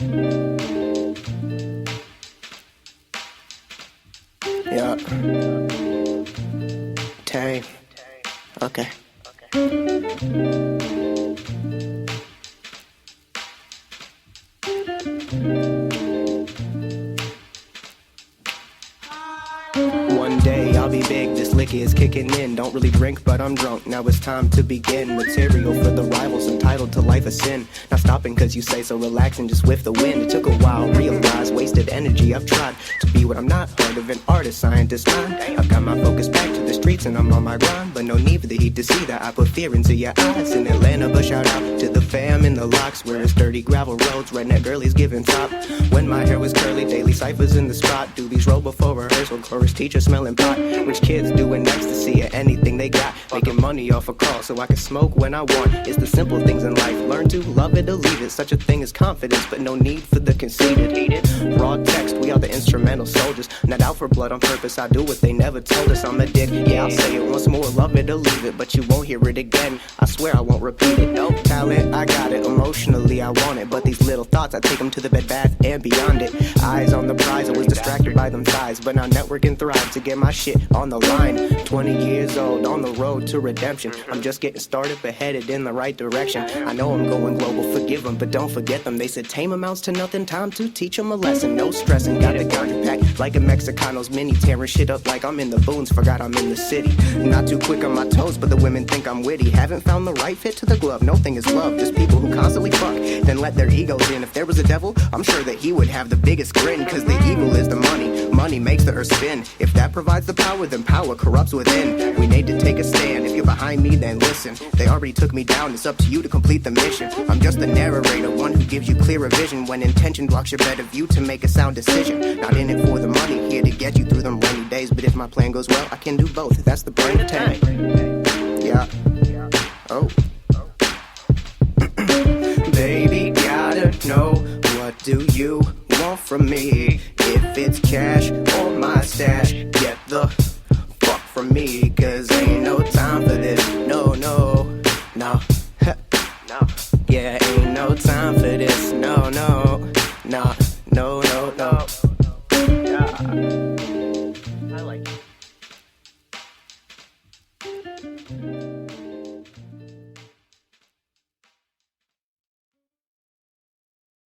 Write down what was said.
Yeah. Tame. Okay. One day I'll be big, this liquor is kicking in. Don't really drink, but I'm drunk, now it's time to begin. Material for the rivals, entitled to life a sin. Not stopping cause you say so, relaxing just with the wind. It took a while, realize, wasted energy. I've tried to be what I'm not, heart of an artist, scientist, mind. I've got my focus back to the streets and I'm on my grind. But no need for the heat to see that I put fear into your eyes. In Atlanta, but shout out to the fam in the locks, where it's dirty gravel roads, redneck girlies giving top. When my hair was curly, daily ciphers in the spot. Doobies roll before rehearsal, chorus teacher smelling pot. Rich kids doing ecstasy or anything they got, making money off a call so I can smoke when I want. It's the simple things in life, learn to love it or leave it. Such a thing as confidence, but no need for the conceited. Raw text, we are the instrumental soldiers, not out for blood on purpose. I do what they never told us. I'm a dick, yeah, I'll say it once more, love it or leave it, but you won't hear it again. I swear I won't repeat it. No talent, I got it, emotionally I want it, but these little thoughts, I take them to the Bed Bath and beyond it. Eyes on the prize, I was distracted by them thighs, but now network and thrive to get my shit on the line. 20 years old, on the road to redemption. I'm just getting started, but headed in the right direction. I know I'm going global, forgive them, but don't forget them. They said tame amounts to nothing, time to teach them a lesson. No stressing, got the gun packed like a Mexicano's mini, tearing shit up like I'm in the boons, forgot I'm in the city. Not too quick on my toes, but the women think I'm witty. Haven't found the right fit to the glove, no thing is love. Just people who constantly fuck, then let their egos in. If there was a devil, I'm sure that he would have the biggest grin, cause the evil is the money, money makes the earth spin. If that provides the power, then power corrupts within. We need to take a stand, if you're behind me then listen. They already took me down, it's up to you to complete the mission. I'm just the narrator, one who gives you clearer vision, when intention blocks your better view to make a sound decision. Not in it for the money, here to get you through them rainy days, but if my plan goes well, I can do both, that's the brain tank. Yeah. Oh. Baby, gotta know, what do you want from me? If it's cash or my stash, get the fuck from me, cause ain't no time for this. No, no, no, no. Yeah, ain't no time for this. No, no, no, no, no, no. Yeah.